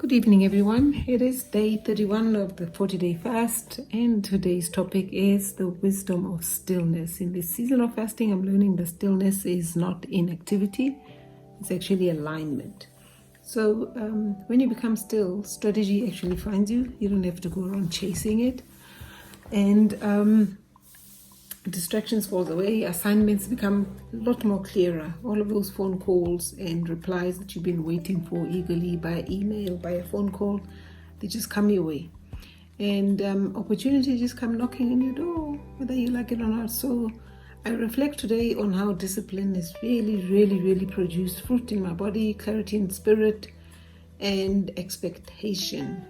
Good evening, everyone. It is day 31 of the 40-day fast, and today's topic is the wisdom of stillness. In this season of fasting, I'm learning that stillness is not inactivity, it's actually alignment. So when you become still, strategy actually finds you. You don't have to go around chasing it. And distractions fall away, assignments become a lot more clearer. All of those phone calls and replies that you've been waiting for eagerly by email, by a phone call, they just come your way. And opportunities just come knocking on your door, whether you like it or not. So I reflect today on how discipline has really produced fruit in my body, clarity in spirit, and expectation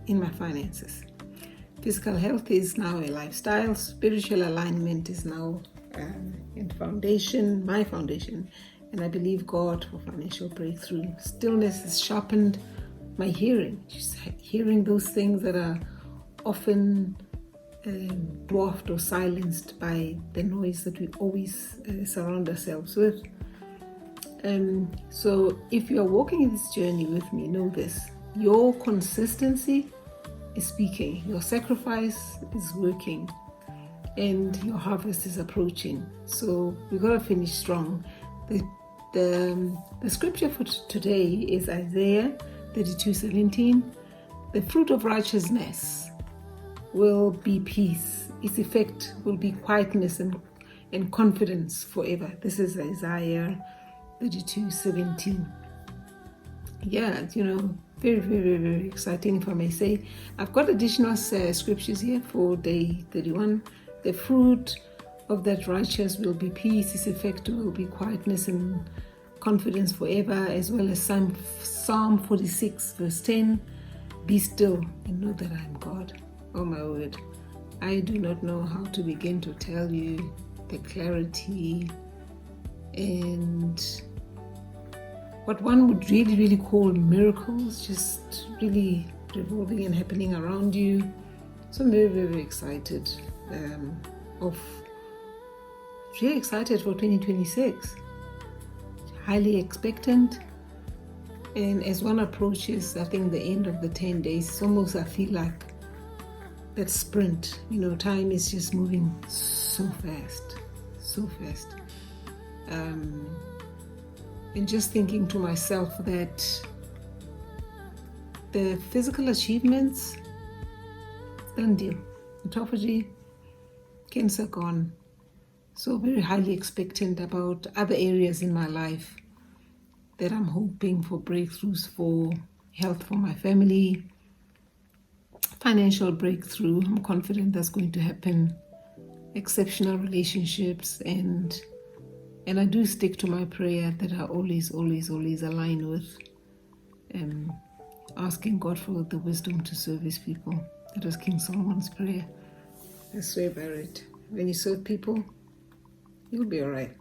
in my finances. Physical health is now a lifestyle. Spiritual alignment is now my foundation. And I believe God for financial breakthrough. Stillness has sharpened my hearing. Just hearing those things that are often dwarfed or silenced by the noise that we always surround ourselves with. So if you are walking this journey with me, know this. Your consistency is speaking, your sacrifice is working, and your harvest is approaching. So we got to finish strong. The scripture for today is Isaiah 32:17. The fruit of righteousness will be peace. Its effect will be quietness and confidence forever. This is Isaiah 32:17. Yeah, very exciting, if I may say. I've got additional scriptures here for day 31. The fruit of that righteous will be peace. Its effect will be quietness and confidence forever, as well as Psalm 46 verse 10. Be still and know that I am God. Oh my word. I do not know how to begin to tell you the clarity and what one would really call miracles, just really revolving and happening around you. So I'm very excited for 2026. Highly expectant. And as one approaches, I think the end of the 10 days, it's almost, I feel like that sprint. Time is just moving so fast. And just thinking to myself that the physical achievements, done deal. Autophagy, cancer gone. So very highly expectant about other areas in my life that I'm hoping for breakthroughs for. Health for my family, financial breakthrough. I'm confident that's going to happen. Exceptional relationships, and I do stick to my prayer that I always align with asking God for the wisdom to serve His people. That was King Solomon's prayer. I swear by it. When you serve people, you'll be alright.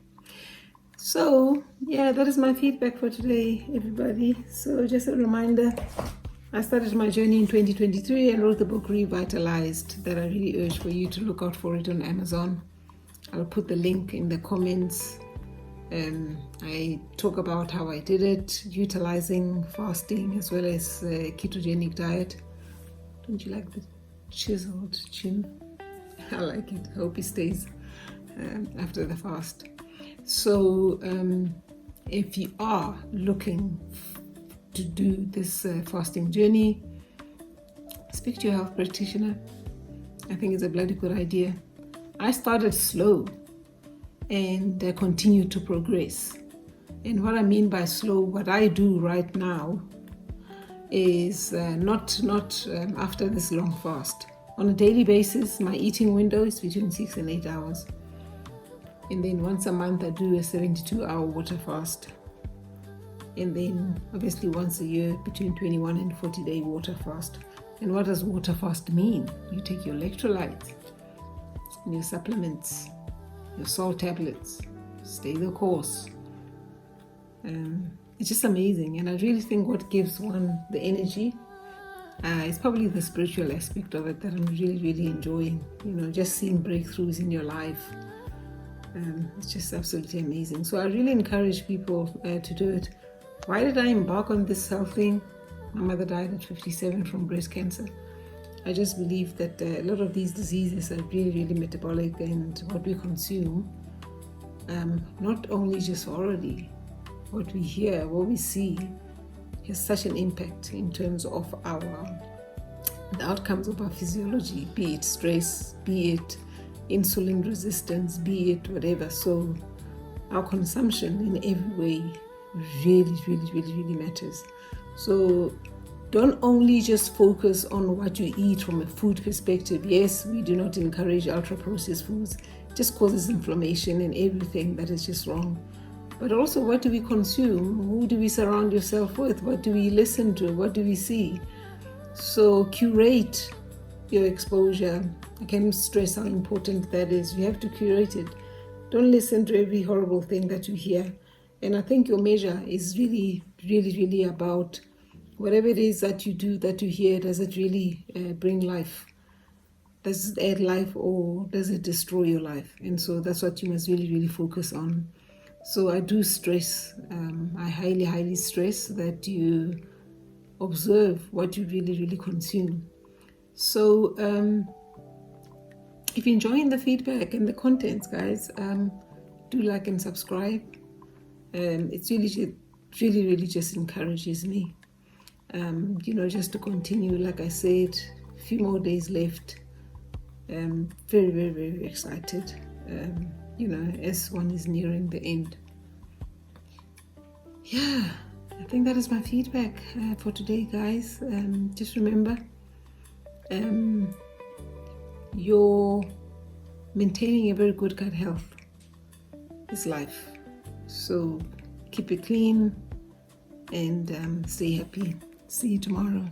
So, yeah, that is my feedback for today, everybody. So just a reminder, I started my journey in 2023 and wrote the book Revitalized that I really urge for you to look out for it on Amazon. I'll put the link in the comments. I talk about how I did it, utilizing fasting as well as a ketogenic diet. Don't you like the chiseled chin? I like it. I hope it stays after the fast. So if you are looking to do this fasting journey, speak to your health practitioner. I think it's a bloody good idea. I started slow and continue to progress. And what I mean by slow, what I do right now is not after this long fast. On a daily basis, my eating window is between 6 and 8 hours. And then once a month, I do a 72-hour water fast. And then obviously once a year, between 21 and 40-day water fast. And what does water fast mean? You take your electrolytes and your supplements, your salt tablets, stay the course. It's just amazing, and I really think what gives one the energy is probably the spiritual aspect of it that I'm really enjoying. Just seeing breakthroughs in your life. It's just absolutely amazing. So I really encourage people to do it. Why did I embark on this health thing? My mother died at 57 from breast cancer. I just believe that a lot of these diseases are really, really metabolic, and what we consume, not only just orally, what we hear, what we see, has such an impact in terms of the outcomes of our physiology, be it stress, be it insulin resistance, be it whatever. So our consumption in every way really, really, really, really matters. So don't only just focus on what you eat from a food perspective. Yes, we do not encourage ultra-processed foods. It just causes inflammation and everything that is just wrong. But also, what do we consume? Who do we surround yourself with? What do we listen to? What do we see? So curate your exposure. I can't stress how important that is. You have to curate it. Don't listen to every horrible thing that you hear. And I think your measure is really, really, really about whatever it is that you do, that you hear, does it really bring life? Does it add life, or does it destroy your life? And so that's what you must really, really focus on. So I do stress, I highly, highly stress that you observe what you really, really consume. So if you're enjoying the feedback and the contents, guys, do like and subscribe. It's really, really, really just encourages me, just to continue. Like I said, a few more days left. Very, very, very excited, as one is nearing the end. Yeah, I think that is my feedback for today, guys. Just remember, you're maintaining a very good gut health is life. So keep it clean and stay happy. See you tomorrow.